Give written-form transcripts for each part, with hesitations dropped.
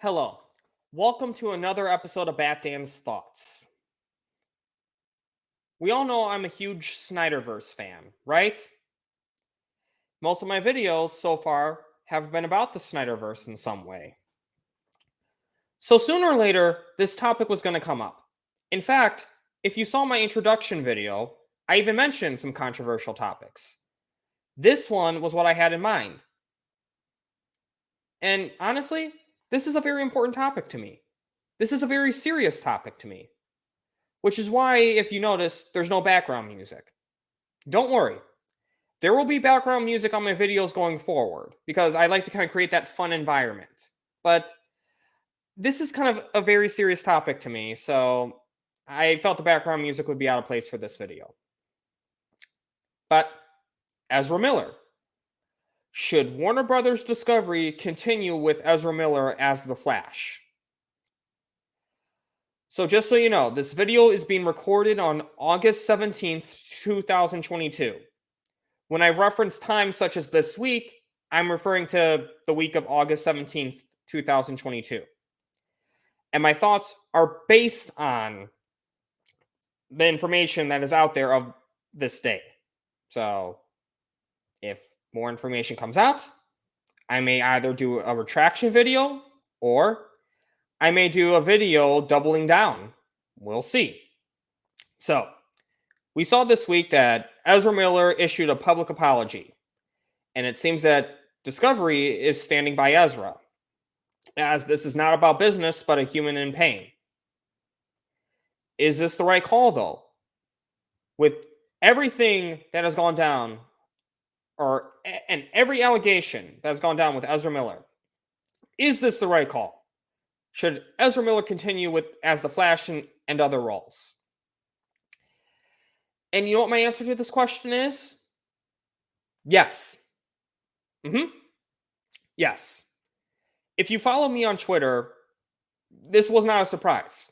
Hello. Welcome to another episode of Batdan's Thoughts. We all know I'm a huge Snyderverse fan, right? Most of my videos so far have been about the Snyderverse in some way. So sooner or later, this topic was going to come up. In fact, if you saw my introduction video, I even mentioned some controversial topics. This one was what I had in mind. And honestly, this is a very important topic to me. This is a very serious topic to me. Which is why, if you notice, there's no background music. Don't worry. There will be background music on my videos going forward, because I like to kind of create that fun environment. But this is kind of a very serious topic to me, so I felt the background music would be out of place for this video. But, Ezra Miller. Should Warner Brothers Discovery continue with Ezra Miller as the Flash? So just so you know, this video is being recorded on August 17th, 2022. When I reference times such as this week, I'm referring to the week of August 17th, 2022. And my thoughts are based on the information that is out there of this day. So if more information comes out, I may either do a retraction video or I may do a video doubling down. We'll see. So, we saw this week that Ezra Miller issued a public apology, and it seems that Discovery is standing by Ezra, as this is not about business but a human in pain. Is this the right call, though? With everything that has gone down, and every allegation that has gone down with Ezra Miller, is this the right call? Should Ezra Miller continue as the Flash and other roles? And you know what my answer to this question is? Yes. Yes. If you follow me on Twitter, this was not a surprise.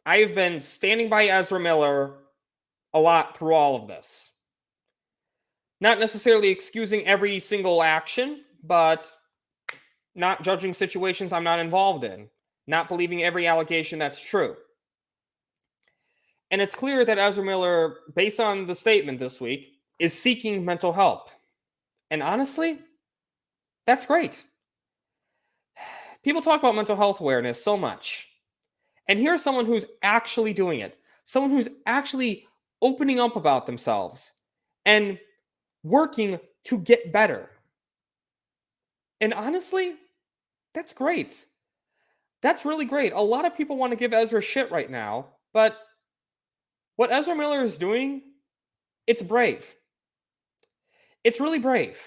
I have been standing by Ezra Miller a lot through all of this. Not necessarily excusing every single action, but not judging situations I'm not involved in. Not believing every allegation that's true. And it's clear that Ezra Miller, based on the statement this week, is seeking mental help. And honestly, that's great. People talk about mental health awareness so much. And here's someone who's actually doing it. Someone who's actually opening up about themselves and working to get better. And honestly, that's great. That's really great. A lot of people want to give Ezra shit right now, but what Ezra Miller is doing, it's brave. It's really brave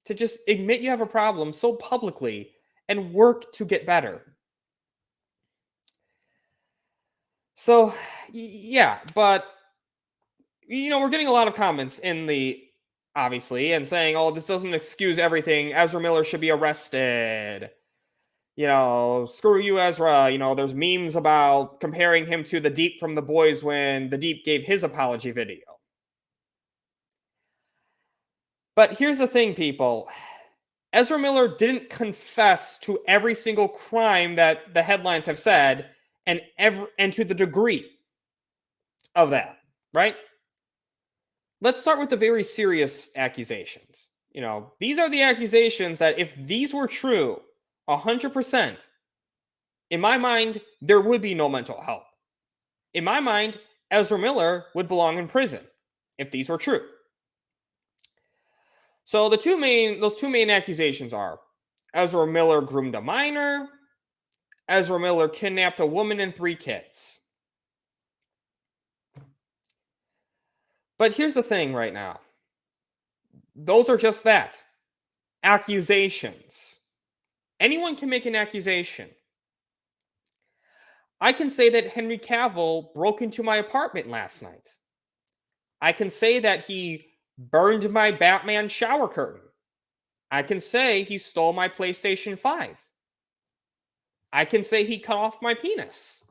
to just admit you have a problem so publicly and work to get better. So, yeah, but, we're getting a lot of comments obviously, and saying, oh, this doesn't excuse everything. Ezra Miller should be arrested. Screw you, Ezra. There's memes about comparing him to the Deep from The Boys when the Deep gave his apology video. But here's the thing, people. Ezra Miller didn't confess to every single crime that the headlines have said, and to the degree of that, right? Let's start with the very serious accusations. These are the accusations that if these were true, 100%. In my mind, there would be no mental help. In my mind, Ezra Miller would belong in prison if these were true. So those two main accusations are Ezra Miller groomed a minor, Ezra Miller kidnapped a woman and 3 kids. But here's the thing right now. Those are just that. Accusations. Anyone can make an accusation. I can say that Henry Cavill broke into my apartment last night. I can say that he burned my Batman shower curtain. I can say he stole my PlayStation 5. I can say he cut off my penis.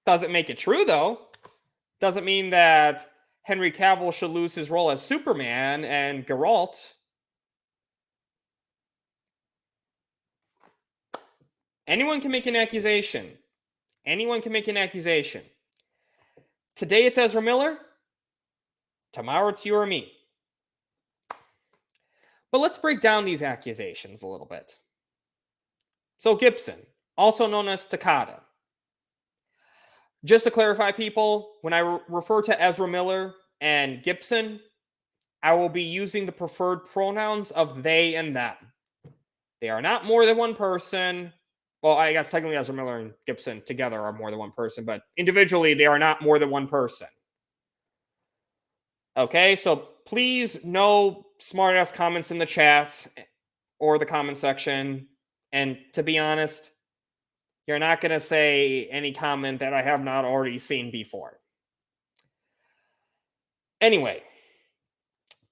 Doesn't make it true, though. Doesn't mean that Henry Cavill should lose his role as Superman and Geralt. Anyone can make an accusation. Anyone can make an accusation. Today it's Ezra Miller. Tomorrow it's you or me. But let's break down these accusations a little bit. So Gibson, also known as Takada. Just to clarify, people, when I refer to Ezra Miller and Gibson, I will be using the preferred pronouns of they and them. They are not more than one person. Well, I guess technically Ezra Miller and Gibson together are more than one person, but individually they are not more than one person. Okay, so please no smart-ass comments in the chats or the comment section. And to be honest, you're not going to say any comment that I have not already seen before. Anyway,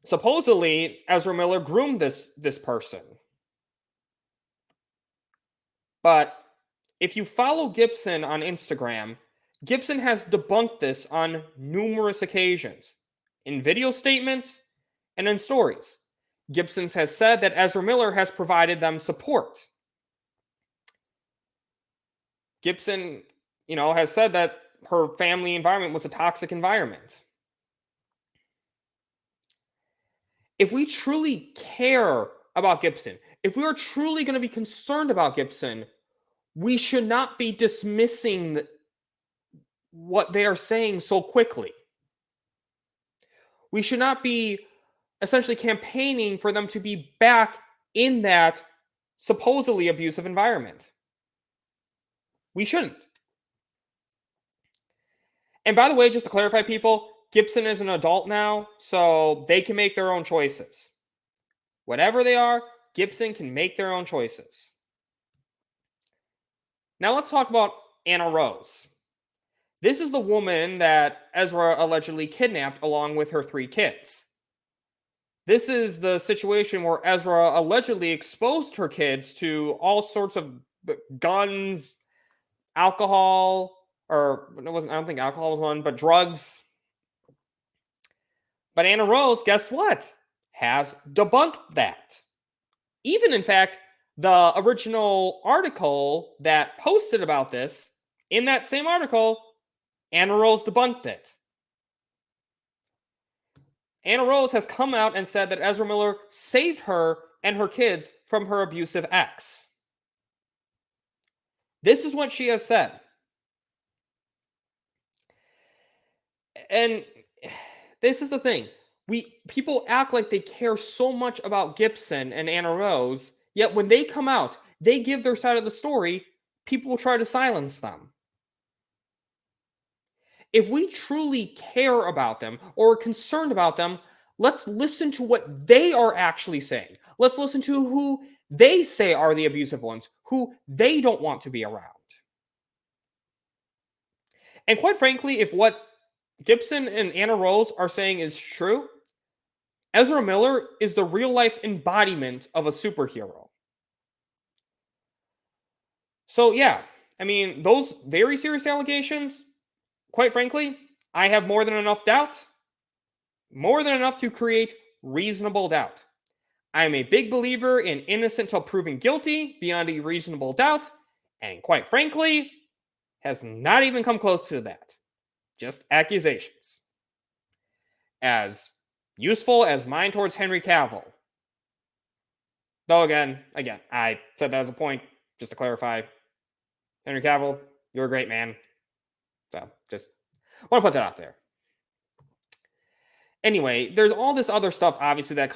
supposedly Ezra Miller groomed this person. But if you follow Gibson on Instagram, Gibson has debunked this on numerous occasions, in video statements and in stories. Gibson has said that Ezra Miller has provided them support. Gibson, has said that her family environment was a toxic environment. If we truly care about Gibson, if we are truly going to be concerned about Gibson, we should not be dismissing what they are saying so quickly. We should not be essentially campaigning for them to be back in that supposedly abusive environment. We shouldn't. And by the way, just to clarify, people, Gibson is an adult now, so they can make their own choices. Whatever they are, Gibson can make their own choices. Now let's talk about Anna Rose. This is the woman that Ezra allegedly kidnapped along with her 3 kids. This is the situation where Ezra allegedly exposed her kids to all sorts of guns, alcohol, or I don't think alcohol was one, but drugs. But Anna Rose, guess what? Has debunked that. Even, in fact, the original article that posted about this, in that same article, Anna Rose debunked it. Anna Rose has come out and said that Ezra Miller saved her and her kids from her abusive ex. This is what she has said. And this is the thing. People act like they care so much about Gibson and Anna Rose, yet when they come out, they give their side of the story, people will try to silence them. If we truly care about them or are concerned about them, let's listen to what they are actually saying. Let's listen to who they say are the abusive ones, who they don't want to be around. And quite frankly, if what Gibson and Anna Rose are saying is true, Ezra Miller is the real-life embodiment of a superhero. So yeah, I mean, those very serious allegations, quite frankly, I have more than enough doubt. More than enough to create reasonable doubt. I am a big believer in innocent till proven guilty beyond a reasonable doubt, and quite frankly, has not even come close to that. Just accusations. As useful as mine towards Henry Cavill. Though again, I said that as a point, just to clarify. Henry Cavill, you're a great man. So, just want to put that out there. Anyway, there's all this other stuff, obviously, that's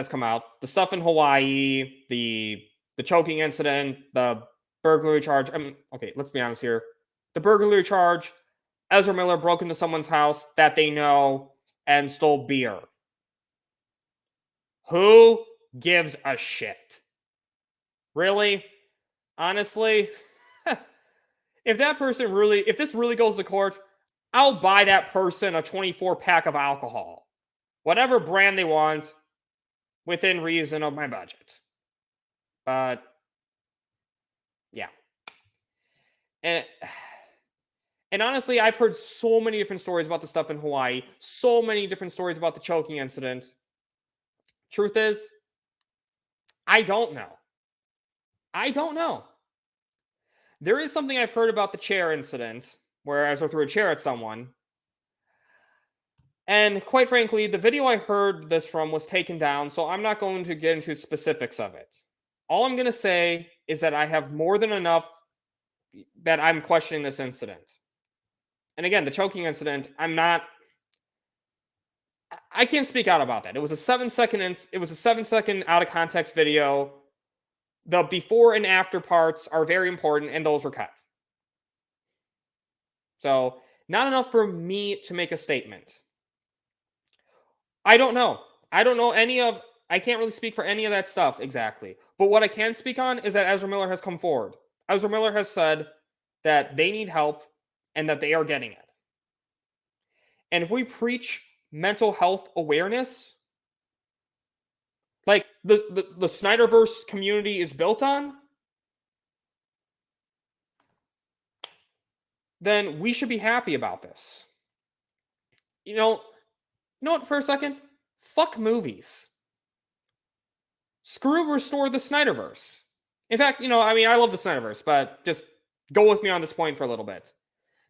come out. The stuff in Hawaii, the choking incident, the burglary charge. Okay, let's be honest here. The burglary charge, Ezra Miller broke into someone's house that they know and stole beer. Who gives a shit? Really? Honestly? If this really goes to court, I'll buy that person a 24-pack of alcohol. Whatever brand they want, within reason of my budget. But, yeah. And honestly, I've heard so many different stories about the stuff in Hawaii. So many different stories about the choking incident. Truth is, I don't know. There is something I've heard about the chair incident where Ezra threw a chair at someone. And quite frankly, the video I heard this from was taken down, so I'm not going to get into specifics of it. All I'm going to say is that I have more than enough that I'm questioning this incident. And again, the choking incident, I can't speak out about that. It was a 7-second out of context video. The before and after parts are very important, and those were cut. So, not enough for me to make a statement. I don't know. I can't really speak for any of that stuff exactly. But what I can speak on is that Ezra Miller has come forward. Ezra Miller has said that they need help and that they are getting it. And if we preach mental health awareness, like the Snyderverse community is built on, then we should be happy about this. You know what, for a second? Fuck movies. Screw restore the Snyderverse. In fact, I love the Snyderverse, but just go with me on this point for a little bit.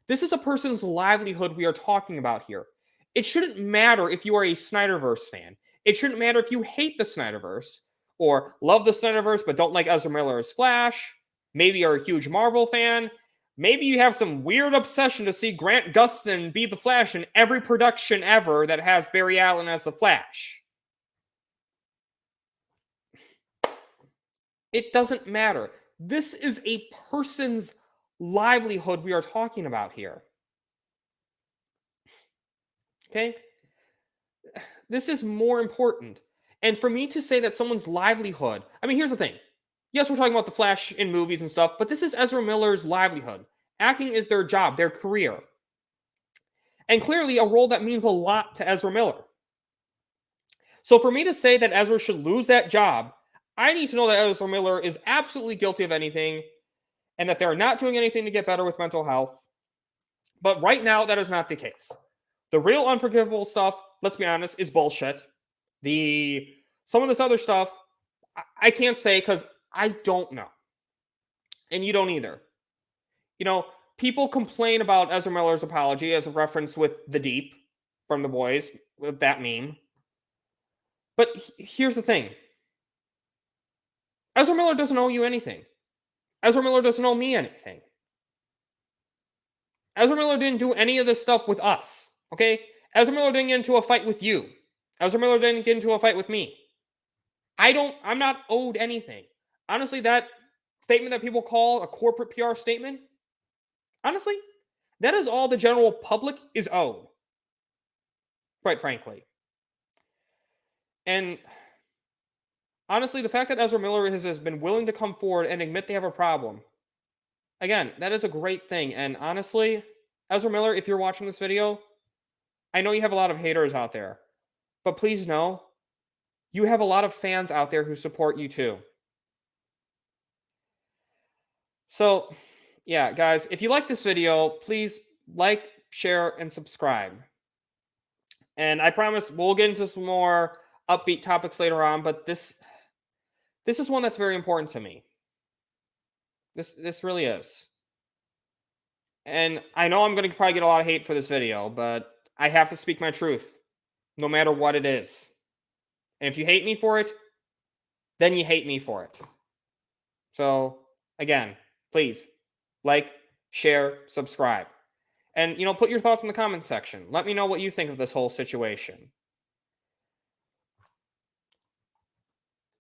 This is a person's livelihood we are talking about here. It shouldn't matter if you are a Snyderverse fan. It shouldn't matter if you hate the Snyderverse or love the Snyderverse but don't like Ezra Miller's Flash. Maybe you're a huge Marvel fan. Maybe you have some weird obsession to see Grant Gustin be the Flash in every production ever that has Barry Allen as the Flash. It doesn't matter. This is a person's livelihood we are talking about here. Okay? This is more important. And for me to say that someone's livelihood, here's the thing. Yes, we're talking about the Flash in movies and stuff, but this is Ezra Miller's livelihood. Acting is their job, their career. And clearly a role that means a lot to Ezra Miller. So for me to say that Ezra should lose that job, I need to know that Ezra Miller is absolutely guilty of anything and that they're not doing anything to get better with mental health. But right now, that is not the case. The real unforgivable stuff, let's be honest, is bullshit. Some of this other stuff, I can't say because I don't know. And you don't either. People complain about Ezra Miller's apology as a reference with The Deep from The Boys, with that meme. But here's the thing. Ezra Miller doesn't owe you anything. Ezra Miller doesn't owe me anything. Ezra Miller didn't do any of this stuff with us, okay? Ezra Miller didn't get into a fight with you. Ezra Miller didn't get into a fight with me. I'm not owed anything. Honestly, that statement that people call a corporate PR statement, honestly, that is all the general public is owed. Quite frankly. And honestly, the fact that Ezra Miller has been willing to come forward and admit they have a problem, again, that is a great thing. And honestly, Ezra Miller, if you're watching this video, I know you have a lot of haters out there, but please know, you have a lot of fans out there who support you too. So, yeah, guys, if you like this video, please like, share, and subscribe. And I promise we'll get into some more upbeat topics later on, but this is one that's very important to me. This really is. And I know I'm going to probably get a lot of hate for this video, but I have to speak my truth, no matter what it is. And if you hate me for it, then you hate me for it. So, again, please, like, share, subscribe. And, put your thoughts in the comment section. Let me know what you think of this whole situation.